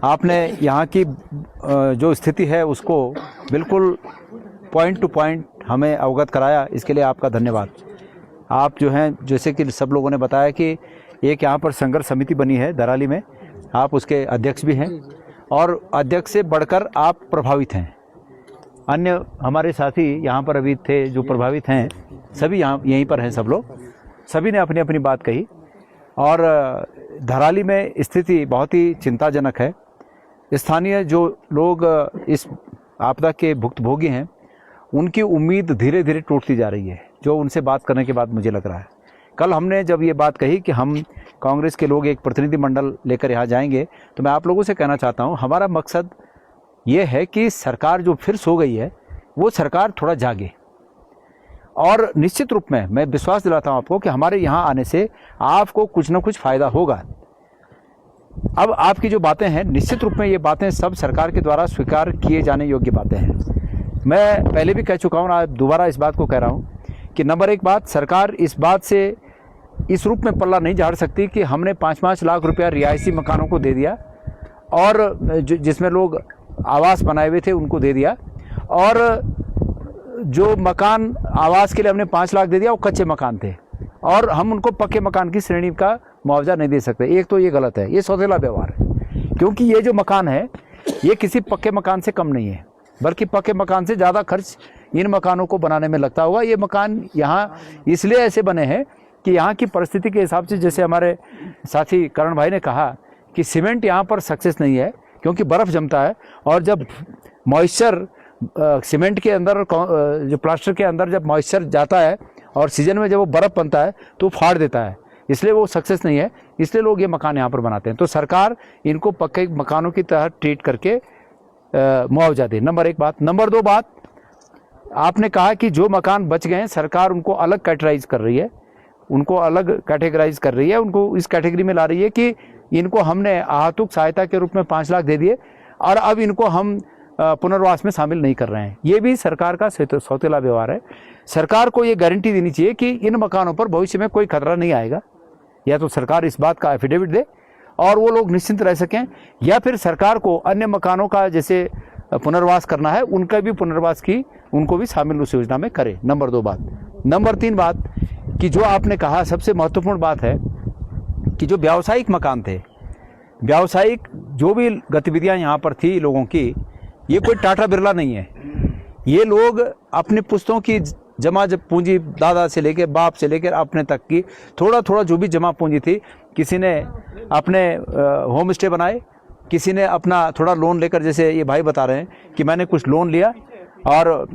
आपने यहाँ की जो स्थिति है उसको बिल्कुल पॉइंट टू पॉइंट हमें अवगत कराया, इसके लिए आपका धन्यवाद। आप जो हैं, जैसे कि सब लोगों ने बताया कि एक यहाँ पर संघर्ष समिति बनी है दराली में, आप उसके अध्यक्ष भी हैं और अध्यक्ष से बढ़कर आप प्रभावित हैं। अन्य हमारे साथी यहाँ पर अभी थे जो प्रभावित हैं, सभी यहाँ यहीं पर हैं, सब लोग, सभी ने अपनी अपनी बात कही। और धराली में स्थिति बहुत ही चिंताजनक है। स्थानीय जो लोग इस आपदा के भुक्तभोगी हैं, उनकी उम्मीद धीरे धीरे टूटती जा रही है, जो उनसे बात करने के बाद मुझे लग रहा है। कल हमने जब ये बात कही कि हम कांग्रेस के लोग एक प्रतिनिधिमंडल लेकर यहाँ जाएंगे, तो मैं आप लोगों से कहना चाहता हूँ, हमारा मकसद ये है कि सरकार जो फिर सो गई है, वो सरकार थोड़ा जागे। और निश्चित रूप में मैं विश्वास दिलाता हूँ आपको कि हमारे यहाँ आने से आपको कुछ ना कुछ फ़ायदा होगा। अब आपकी जो बातें हैं, निश्चित रूप में ये बातें सब सरकार के द्वारा स्वीकार किए जाने योग्य बातें हैं। मैं पहले भी कह चुका हूँ, आज दोबारा इस बात को कह रहा हूँ कि नंबर एक बात, सरकार इस बात से इस रूप में पल्ला नहीं झाड़ सकती कि हमने 5-5 लाख रुपया रिहायशी मकानों को दे दिया और जिसमें लोग आवास बनाए हुए थे उनको दे दिया, और जो मकान आवास के लिए हमने 5 लाख दे दिया वो कच्चे मकान थे और हम उनको पक्के मकान की श्रेणी का मुआवजा नहीं दे सकते। एक तो ये गलत है, ये सौतेला व्यवहार है, क्योंकि ये जो मकान है ये किसी पक्के मकान से कम नहीं है, बल्कि पक्के मकान से ज़्यादा खर्च इन मकानों को बनाने में लगता होगा। ये मकान यहाँ इसलिए ऐसे बने हैं कि यहाँ की परिस्थिति के हिसाब से, जैसे हमारे साथी करण भाई ने कहा कि सीमेंट यहाँ पर सक्सेस नहीं है क्योंकि बर्फ़ जमता है, और जब मॉइस्चर सीमेंट के अंदर, जो प्लास्टर के अंदर जब मॉइस्चर जाता है और सीजन में जब वो बर्फ़ बनता है तो फाड़ देता है, इसलिए वो सक्सेस नहीं है, इसलिए लोग ये मकान यहाँ पर बनाते हैं। तो सरकार इनको पक्के मकानों की तरह ट्रीट करके मुआवजा दे, नंबर एक बात। नंबर दो बात, आपने कहा कि जो मकान बच गए हैं सरकार उनको अलग कैटेगराइज कर रही है, उनको अलग कैटेगराइज कर रही है, उनको इस कैटेगरी में ला रही है कि इनको हमने आतुक सहायता के रूप में 5 लाख दे दिए और अब इनको हम पुनर्वास में शामिल नहीं कर रहे हैं। ये भी सरकार का सौतेला व्यवहार है। सरकार को ये गारंटी देनी चाहिए कि इन मकानों पर भविष्य में कोई खतरा नहीं आएगा, या तो सरकार इस बात का एफिडेविट दे और वो लोग निश्चिंत रह सकें, या फिर सरकार को अन्य मकानों का जैसे पुनर्वास करना है उनका भी पुनर्वास की, उनको भी शामिल उस योजना में करे। नंबर 2 बात। नंबर 3 बात कि जो आपने कहा सबसे महत्वपूर्ण बात है कि जो व्यावसायिक मकान थे, व्यावसायिक जो भी गतिविधियां यहाँ पर थी लोगों की, ये कोई टाटा बिरला नहीं है। ये लोग अपने पुश्तों की जमा पूंजी, दादा से लेकर बाप से लेकर अपने तक की थोड़ा थोड़ा जो भी जमा पूंजी थी, किसी ने अपने होम स्टे बनाए, किसी ने अपना थोड़ा लोन लेकर, जैसे ये भाई बता रहे हैं कि मैंने कुछ लोन लिया और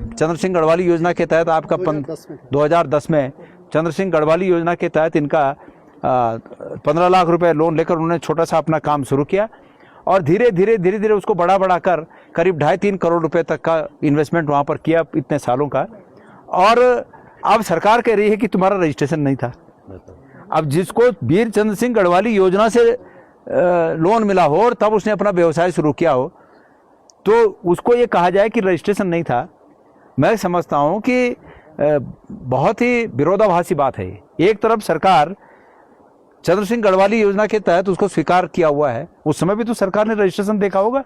चंद्र सिंह गढ़वाली योजना के तहत आपका 2010 में चंद्र सिंह गढ़वाली योजना के तहत इनका 15 लाख रुपए लोन लेकर उन्होंने छोटा सा अपना काम शुरू किया और धीरे धीरे उसको बढ़ा कर करीब 2.5-3 करोड़ रुपए तक का इन्वेस्टमेंट वहाँ पर किया इतने सालों का। और अब सरकार कह रही है कि तुम्हारा रजिस्ट्रेशन नहीं था। अब जिसको वीर चंद्र सिंह गढ़वाली योजना से लोन मिला हो और तब उसने अपना व्यवसाय शुरू किया हो, तो उसको ये कहा जाए कि रजिस्ट्रेशन नहीं था, मैं समझता हूँ कि बहुत ही विरोधाभासी बात है। एक तरफ सरकार चंद्र सिंह गढ़वाली योजना के तहत उसको स्वीकार किया हुआ है, उस समय भी तो सरकार ने रजिस्ट्रेशन देखा होगा,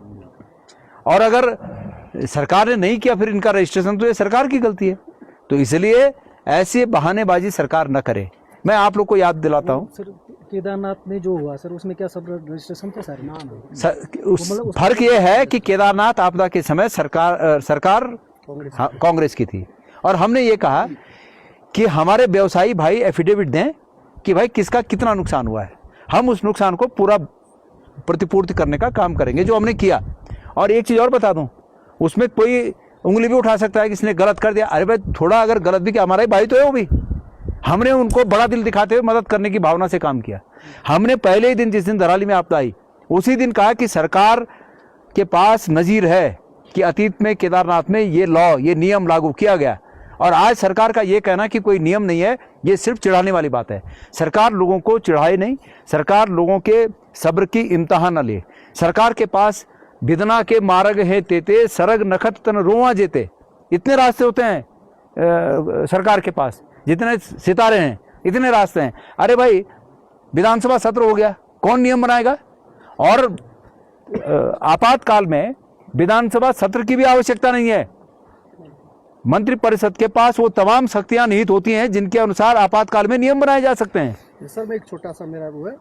और अगर सरकार ने नहीं किया फिर इनका रजिस्ट्रेशन, तो ये सरकार की गलती है। तो इसलिए ऐसे बहानेबाजी सरकार न करे। मैं आप लोग को याद दिलाता हूँ, केदारनाथ में जो हुआ सर, उसमें क्या सब रजिस्ट्रेशन थे सारे? फर्क ये है कि केदारनाथ आपदा के समय सरकार कांग्रेस की थी, और हमने ये कहा कि हमारे व्यवसायी भाई एफिडेविट दें कि भाई किसका कितना नुकसान हुआ है, हम उस नुकसान को पूरा प्रतिपूर्ति करने का काम करेंगे, जो हमने किया। और एक चीज़ और बता दूं, उसमें कोई उंगली भी उठा सकता है कि इसने गलत कर दिया। अरे भाई थोड़ा अगर गलत भी किया, हमारा ही भाई तो है वो भी, हमने उनको बड़ा दिल दिखाते हुए मदद करने की भावना से काम किया। हमने पहले ही दिन, जिस दिन धराली में आपदा आई, उसी दिन कहा कि सरकार के पास नज़ीर है कि अतीत में केदारनाथ में ये लॉ, ये नियम लागू किया गया, और आज सरकार का ये कहना कि कोई नियम नहीं है, ये सिर्फ चिढ़ाने वाली बात है। सरकार लोगों को चिढ़ाए नहीं, सरकार लोगों के सब्र की इम्तहान न ले। सरकार के पास बिदना के मार्ग है तेते, सरग नखत तन रोआ जेते, इतने रास्ते होते हैं सरकार के पास, जितने सितारे हैं इतने रास्ते हैं। अरे भाई विधानसभा सत्र हो गया, कौन नियम बनाएगा? और आपातकाल में विधानसभा सत्र की भी आवश्यकता नहीं है। मंत्रिपरिषद के पास वो तमाम शक्तियां निहित होती हैं जिनके अनुसार आपातकाल में नियम बनाए जा सकते हैं। सर मैं एक छोटा सा मेरा वो है,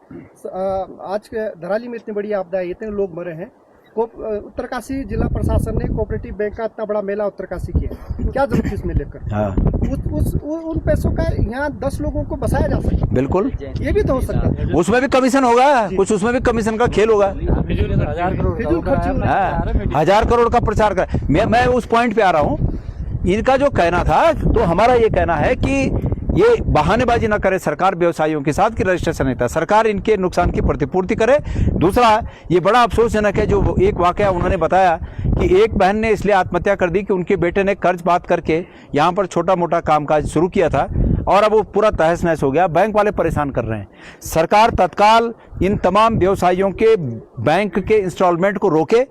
आज के धराली में इतनी बड़ी आपदा है, इतने लोग मरे हैं, उत्तरकाशी जिला प्रशासन ने कोऑपरेटिव बैंक का इतना बड़ा मेला उत्तरकाशी किया, क्या जरूरत थी इसमें लेकर? हाँ। उन पैसों का यहाँ 10 लोगों को बसाया जा सकता है। बिल्कुल, ये भी तो हो सकता है। उसमें भी कमीशन होगा, कुछ उसमें भी कमीशन का खेल होगा। 1000 करोड़ का प्रचार कर, मैं उस पॉइंट पे आ रहा हूँ। इनका जो कहना था, तो हमारा ये कहना है कि ये बहानेबाजी ना करे सरकार व्यवसायियों के साथ कि रजिस्ट्रेशन नहीं था, सरकार इनके नुकसान की प्रतिपूर्ति करे। दूसरा, ये बड़ा अफसोसजनक है जो एक वाकया उन्होंने बताया कि एक बहन ने इसलिए आत्महत्या कर दी कि उनके बेटे ने कर्ज बात करके यहाँ पर छोटा मोटा कामकाज शुरू किया था और अब वो पूरा तहस नहस हो गया। बैंक वाले परेशान कर रहे हैं। सरकार तत्काल इन तमाम व्यवसायियों के बैंक के इंस्टॉलमेंट को रोके,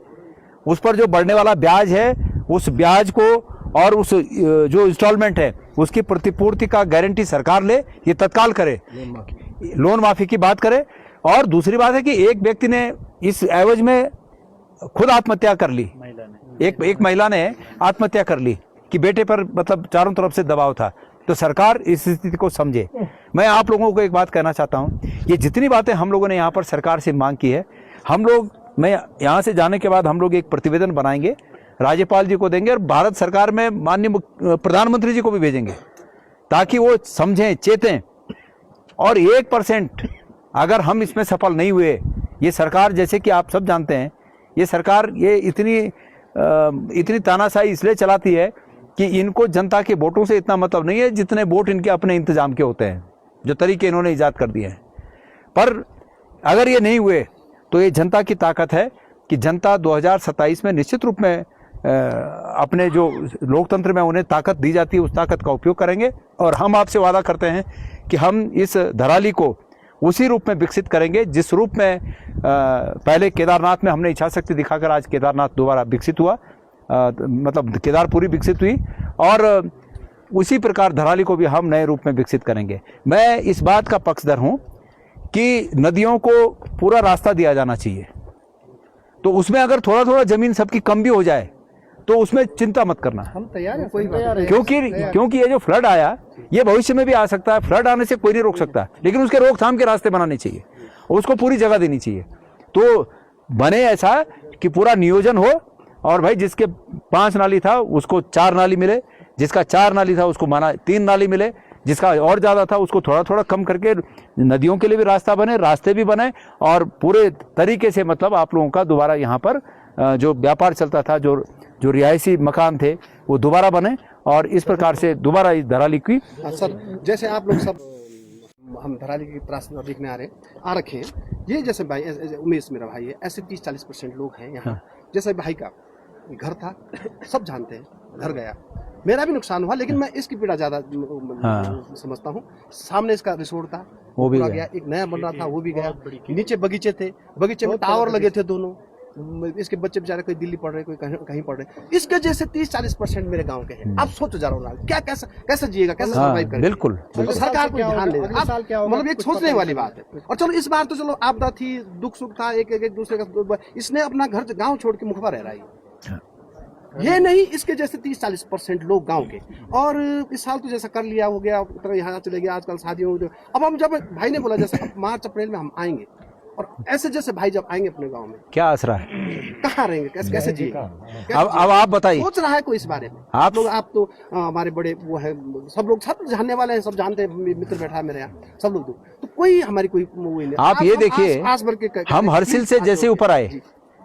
उस पर जो बढ़ने वाला ब्याज है उस ब्याज को और उस जो इंस्टॉलमेंट है उसकी प्रतिपूर्ति का गारंटी सरकार ले, ये तत्काल करे, लोन माफी की बात करे। और दूसरी बात है कि एक व्यक्ति ने इस एवज में खुद आत्महत्या कर ली, एक महिला ने आत्महत्या कर ली कि बेटे पर मतलब चारों तरफ से दबाव था। तो सरकार इस स्थिति को समझे। मैं आप लोगों को एक बात कहना चाहता हूं, ये जितनी बातें हम लोगों ने यहाँ पर सरकार से मांग की है, मैं यहाँ से जाने के बाद हम लोग एक प्रतिवेदन बनाएंगे, राज्यपाल जी को देंगे और भारत सरकार में माननीय प्रधानमंत्री जी को भी भेजेंगे ताकि वो समझें, चेतें। और 1% अगर हम इसमें सफल नहीं हुए, ये सरकार जैसे कि आप सब जानते हैं, ये सरकार ये इतनी तानाशाही इसलिए चलाती है कि इनको जनता के वोटों से इतना मतलब नहीं है जितने वोट इनके अपने इंतजाम के होते हैं, जो तरीके इन्होंने ईजाद कर दिए हैं। पर अगर ये नहीं हुए तो ये जनता की ताकत है कि जनता 2027 में निश्चित रूप में अपने जो लोकतंत्र में उन्हें ताकत दी जाती है उस ताकत का उपयोग करेंगे। और हम आपसे वादा करते हैं कि हम इस धराली को उसी रूप में विकसित करेंगे जिस रूप में पहले केदारनाथ में हमने इच्छा शक्ति दिखाकर आज केदारनाथ दोबारा विकसित हुआ, मतलब केदारपुरी विकसित हुई, और उसी प्रकार धराली को भी हम नए रूप में विकसित करेंगे। मैं इस बात का पक्षधर हूं कि नदियों को पूरा रास्ता दिया जाना चाहिए, तो उसमें अगर थोड़ा थोड़ा जमीन सबकी कम भी हो जाए तो उसमें चिंता मत करना। हम तैयार हैं, कोई तैयार है। क्योंकि ये जो फ्लड आया ये भविष्य में भी आ सकता है। फ्लड आने से कोई नहीं रोक सकता, लेकिन उसके रोकथाम के रास्ते बनाने चाहिए, उसको पूरी जगह देनी चाहिए। तो बने ऐसा कि पूरा नियोजन हो और भाई जिसके 5 नाली था उसको 4 नाली मिले, जिसका 4 नाली था उसको माना 3 नाली मिले, जिसका और ज़्यादा था उसको थोड़ा थोड़ा कम करके नदियों के लिए भी रास्ता बने, रास्ते भी बने, और पूरे तरीके से मतलब आप लोगों का दोबारा यहाँ पर जो व्यापार चलता था, जो रिहायशी मकान थे वो दोबारा बने, और इस प्रकार से दोबारा इस धराली की। सर जैसे आप लोग सब हम धराली की त्रासदी देखने आ रखे हैं, ये जैसे भाई उमेश मेरा भाई है, ऐसे 30-40% लोग हैं यहाँ। हाँ। जैसे भाई का घर था, सब जानते हैं, घर गया, मेरा भी नुकसान हुआ, लेकिन मैं इसकी पीड़ा ज्यादा समझता हूँ। सामने इसका रिसोर्ट था वो भी गया, एक नया बन रहा था वो भी गया, नीचे बगीचे थे, बगीचे में टावर लगे थे दोनों, इसके बच्चे बेचारे कोई दिल्ली पढ़ रहे, कोई कहीं पढ़ रहे। इसके जैसे 30-40% मेरे गांव के हैं। आप सोचो जरा क्या कैसे जिएगा, कैसे सर्वाइव करेगा? बिल्कुल, सरकार को ध्यान देगा, मतलब एक सोचने वाली बात है। और चलो इस बार तो चलो आपदा थी, दुख सुख था, एक दूसरे का, इसने अपना घर गाँव छोड़ के मुखबा रह रहा है। ये नहीं, इसके जैसे 30-40% लोग गांव के। और इस साल तो जैसा कर लिया हो गया, यहाँ चले गया, आजकल शादियों। अब हम जब भाई ने बोला जैसे मार्च अप्रैल में हम आएंगे, और ऐसे जैसे भाई जब आएंगे अपने गांव में, क्या आसरा है, कहाँ रहेंगे, कैसे जिएगा? अब आप बताइए, सोच रहा है कोई इस बारे में? आप तो हमारे बड़े वो है, सब लोग सब जानने वाले हैं, सब जानते हैं, मित्र बैठा है मेरे यहाँ, सब लोग। तो कोई हमारी कोई वो नहीं। आप ये देखिए, हम हरसिल से जैसे ऊपर आए,